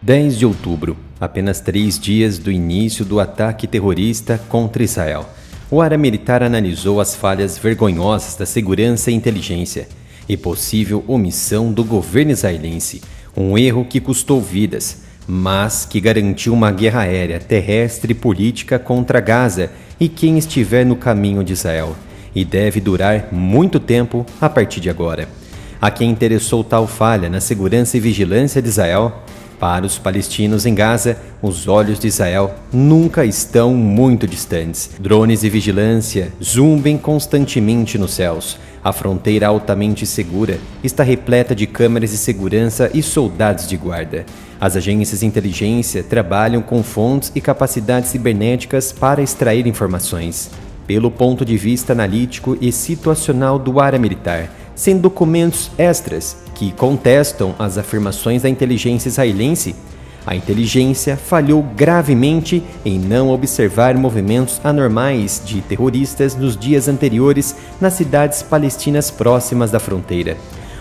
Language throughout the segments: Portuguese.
10 de outubro, apenas 3 dias do início do ataque terrorista contra Israel. O área militar analisou as falhas vergonhosas da segurança e inteligência e possível omissão do governo israelense, um erro que custou vidas, mas que garantiu uma guerra aérea, terrestre e política contra Gaza e quem estiver no caminho de Israel, e deve durar muito tempo a partir de agora. A quem interessou tal falha na segurança e vigilância de Israel? Para os palestinos em Gaza, os olhos de Israel nunca estão muito distantes. Drones de vigilância zumbem constantemente nos céus. A fronteira altamente segura está repleta de câmeras de segurança e soldados de guarda. As agências de inteligência trabalham com fontes e capacidades cibernéticas para extrair informações. Pelo ponto de vista analítico e situacional do área militar, sem documentos extras que contestam as afirmações da inteligência israelense, a inteligência falhou gravemente em não observar movimentos anormais de terroristas nos dias anteriores nas cidades palestinas próximas da fronteira.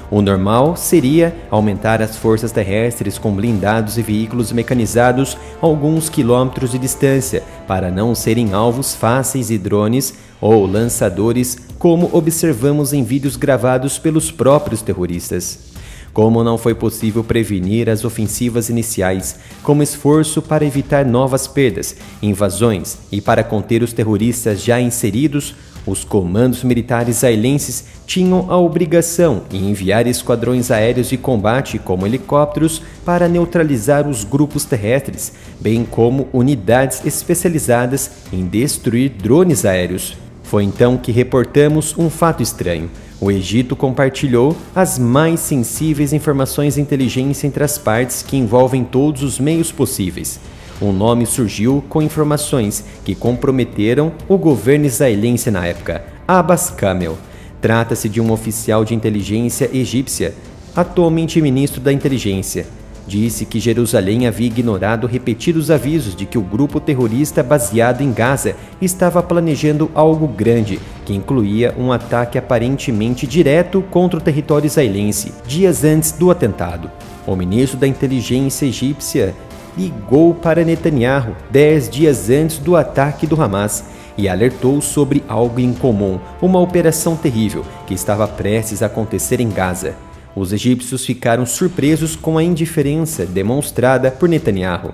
O normal seria aumentar as forças terrestres com blindados e veículos mecanizados a alguns quilômetros de distância para não serem alvos fáceis de drones ou lançadores, como observamos em vídeos gravados pelos próprios terroristas. Como não foi possível prevenir as ofensivas iniciais, como esforço para evitar novas perdas, invasões e para conter os terroristas já inseridos, os comandos militares israelenses tinham a obrigação de enviar esquadrões aéreos de combate como helicópteros para neutralizar os grupos terrestres, bem como unidades especializadas em destruir drones aéreos. Foi então que reportamos um fato estranho. O Egito compartilhou as mais sensíveis informações de inteligência entre as partes que envolvem todos os meios possíveis. Um nome surgiu com informações que comprometeram o governo israelense na época, Abbas Kamel. Trata-se de um oficial de inteligência egípcia, atualmente ministro da inteligência. Disse que Jerusalém havia ignorado repetidos avisos de que o grupo terrorista baseado em Gaza estava planejando algo grande, que incluía um ataque aparentemente direto contra o território israelense, dias antes do atentado. O ministro da inteligência egípcia ligou para Netanyahu 10 dias antes do ataque do Hamas e alertou sobre algo incomum, uma operação terrível que estava prestes a acontecer em Gaza. Os egípcios ficaram surpresos com a indiferença demonstrada por Netanyahu.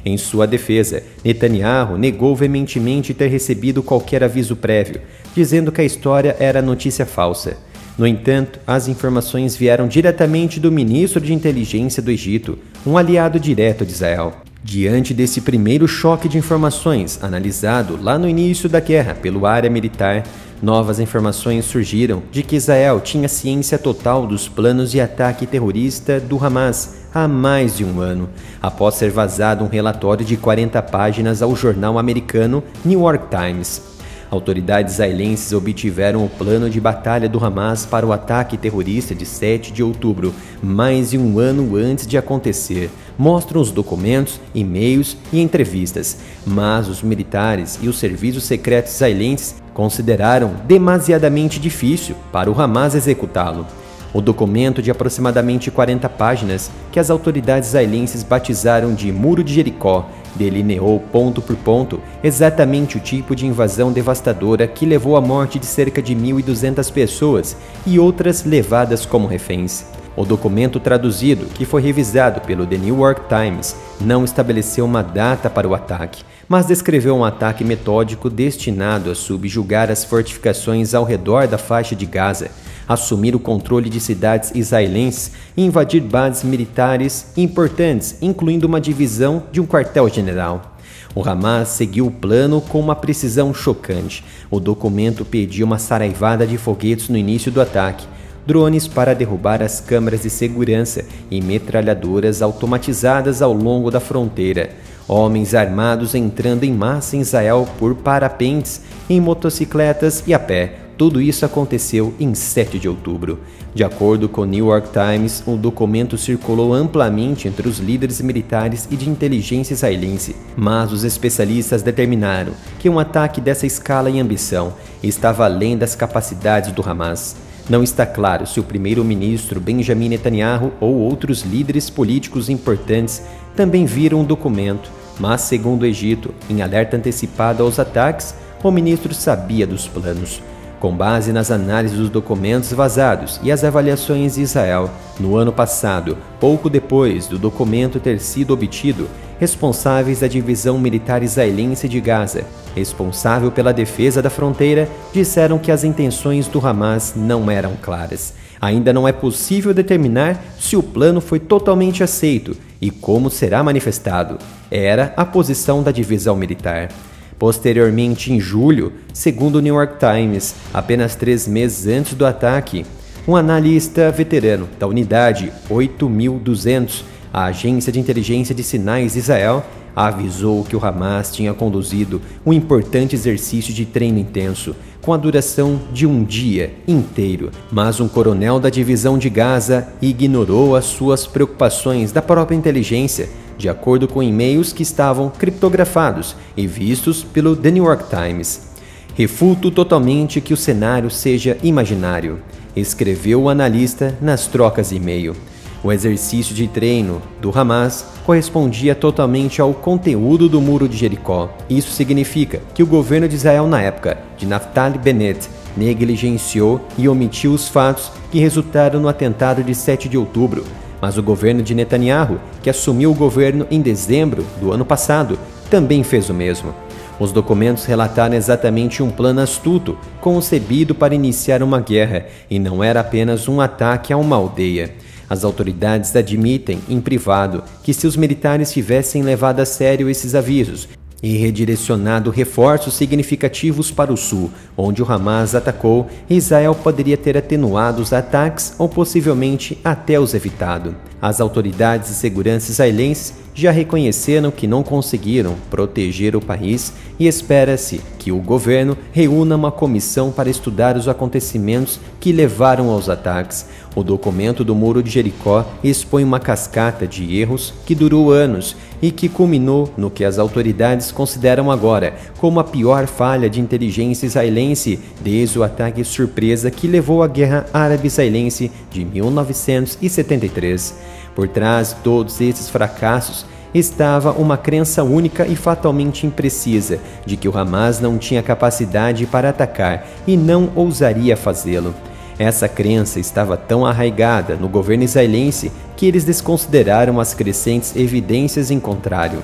Em sua defesa, Netanyahu negou veementemente ter recebido qualquer aviso prévio, dizendo que a história era notícia falsa. No entanto, as informações vieram diretamente do ministro de inteligência do Egito, um aliado direto de Israel. Diante desse primeiro choque de informações, analisado lá no início da guerra pelo área militar, novas informações surgiram de que Israel tinha ciência total dos planos de ataque terrorista do Hamas há mais de um ano, após ser vazado um relatório de 40 páginas ao jornal americano New York Times. Autoridades israelenses obtiveram o plano de batalha do Hamas para o ataque terrorista de 7 de outubro, mais de um ano antes de acontecer. Mostram os documentos, e-mails e entrevistas, mas os militares e os serviços secretos israelenses consideraram demasiadamente difícil para o Hamas executá-lo. O documento de aproximadamente 40 páginas, que as autoridades israelenses batizaram de Muro de Jericó, delineou ponto por ponto exatamente o tipo de invasão devastadora que levou à morte de cerca de 1.200 pessoas e outras levadas como reféns. O documento traduzido, que foi revisado pelo The New York Times, não estabeleceu uma data para o ataque, mas descreveu um ataque metódico destinado a subjugar as fortificações ao redor da faixa de Gaza, assumir o controle de cidades israelenses e invadir bases militares importantes, incluindo uma divisão de um quartel-general. O Hamas seguiu o plano com uma precisão chocante. O documento pedia uma saraivada de foguetes no início do ataque, drones para derrubar as câmeras de segurança e metralhadoras automatizadas ao longo da fronteira, homens armados entrando em massa em Israel por parapentes, em motocicletas e a pé. Tudo isso aconteceu em 7 de outubro. De acordo com o New York Times, o documento circulou amplamente entre os líderes militares e de inteligência israelense, mas os especialistas determinaram que um ataque dessa escala e ambição estava além das capacidades do Hamas. Não está claro se o primeiro-ministro Benjamin Netanyahu ou outros líderes políticos importantes também viram o documento, mas, segundo o Egito, em alerta antecipado aos ataques, o ministro sabia dos planos. Com base nas análises dos documentos vazados e as avaliações de Israel, no ano passado, pouco depois do documento ter sido obtido, responsáveis da divisão militar israelense de Gaza, responsável pela defesa da fronteira, disseram que as intenções do Hamas não eram claras. Ainda não é possível determinar se o plano foi totalmente aceito e como será manifestado. Era a posição da divisão militar. Posteriormente, em julho, segundo o New York Times, apenas 3 meses antes do ataque, um analista veterano da unidade 8200, a agência de inteligência de sinais de Israel, avisou que o Hamas tinha conduzido um importante exercício de treino intenso, com a duração de um dia inteiro. Mas um coronel da divisão de Gaza ignorou as suas preocupações da própria inteligência, de acordo com e-mails que estavam criptografados e vistos pelo The New York Times. Refuto totalmente que o cenário seja imaginário, escreveu o analista nas trocas de e-mail. O exercício de treino do Hamas correspondia totalmente ao conteúdo do Muro de Jericó. Isso significa que o governo de Israel na época, de Naftali Bennett, negligenciou e omitiu os fatos que resultaram no atentado de 7 de outubro. Mas o governo de Netanyahu, que assumiu o governo em dezembro do ano passado, também fez o mesmo. Os documentos relataram exatamente um plano astuto, concebido para iniciar uma guerra, e não era apenas um ataque a uma aldeia. As autoridades admitem, em privado, que se os militares tivessem levado a sério esses avisos e redirecionado reforços significativos para o sul, onde o Hamas atacou, Israel poderia ter atenuado os ataques ou possivelmente até os evitado. As autoridades de segurança israelenses já reconheceram que não conseguiram proteger o país e espera-se que o governo reúna uma comissão para estudar os acontecimentos que levaram aos ataques. O documento do Muro de Jericó expõe uma cascata de erros que durou anos e que culminou no que as autoridades consideram agora como a pior falha de inteligência israelense desde o ataque surpresa que levou à Guerra Árabe-Israelense de 1973. Por trás de todos esses fracassos estava uma crença única e fatalmente imprecisa de que o Hamas não tinha capacidade para atacar e não ousaria fazê-lo. Essa crença estava tão arraigada no governo israelense que eles desconsideraram as crescentes evidências em contrário.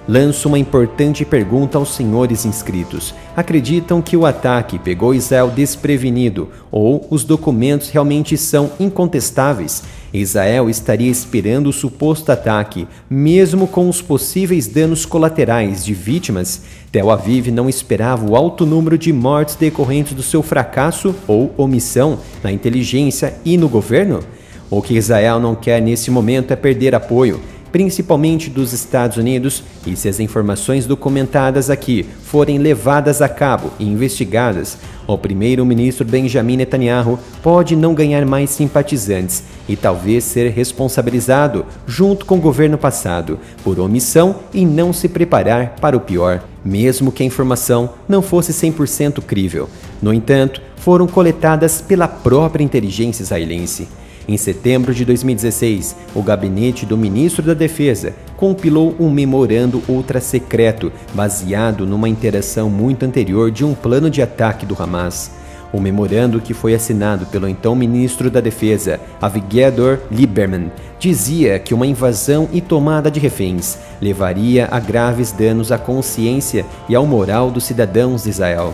Lanço uma importante pergunta aos senhores inscritos. Acreditam que o ataque pegou Israel desprevenido ou os documentos realmente são incontestáveis? Israel estaria esperando o suposto ataque, mesmo com os possíveis danos colaterais de vítimas? Tel Aviv não esperava o alto número de mortes decorrentes do seu fracasso ou omissão na inteligência e no governo? O que Israel não quer nesse momento é perder apoio, principalmente dos Estados Unidos, e se as informações documentadas aqui forem levadas a cabo e investigadas, o primeiro-ministro Benjamin Netanyahu pode não ganhar mais simpatizantes e talvez ser responsabilizado, junto com o governo passado, por omissão e não se preparar para o pior, mesmo que a informação não fosse 100% crível. No entanto, foram coletadas pela própria inteligência israelense. Em setembro de 2016, o gabinete do ministro da Defesa compilou um memorando ultra-secreto baseado numa interação muito anterior de um plano de ataque do Hamas. O memorando, que foi assinado pelo então ministro da Defesa, Avigdor Lieberman, dizia que uma invasão e tomada de reféns levaria a graves danos à consciência e ao moral dos cidadãos de Israel.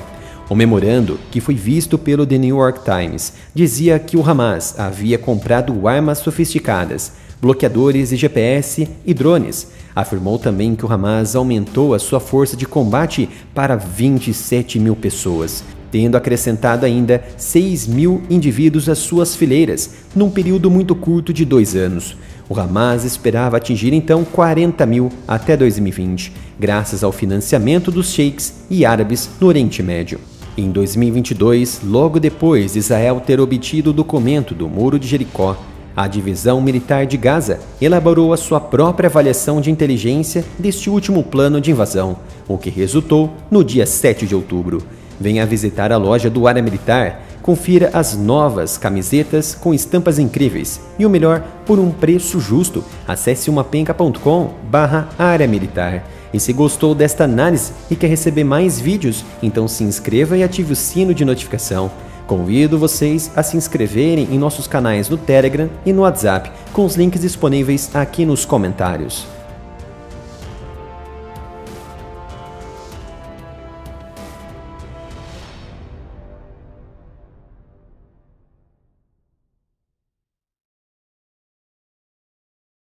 O memorando, que foi visto pelo The New York Times, dizia que o Hamas havia comprado armas sofisticadas, bloqueadores de GPS e drones. Afirmou também que o Hamas aumentou a sua força de combate para 27 mil pessoas, tendo acrescentado ainda 6 mil indivíduos às suas fileiras, num período muito curto de 2 anos. O Hamas esperava atingir então 40 mil até 2020, graças ao financiamento dos sheiks e árabes no Oriente Médio. Em 2022, logo depois de Israel ter obtido o documento do Muro de Jericó, a divisão militar de Gaza elaborou a sua própria avaliação de inteligência deste último plano de invasão, o que resultou no dia 7 de outubro. Venha visitar a loja do Área Militar, Confira as novas camisetas com estampas incríveis e o melhor por um preço justo. Acesse umapenca.com/área militar. E se gostou desta análise e quer receber mais vídeos, então se inscreva e ative o sino de notificação. Convido vocês a se inscreverem em nossos canais no Telegram e no WhatsApp, com os links disponíveis aqui nos comentários.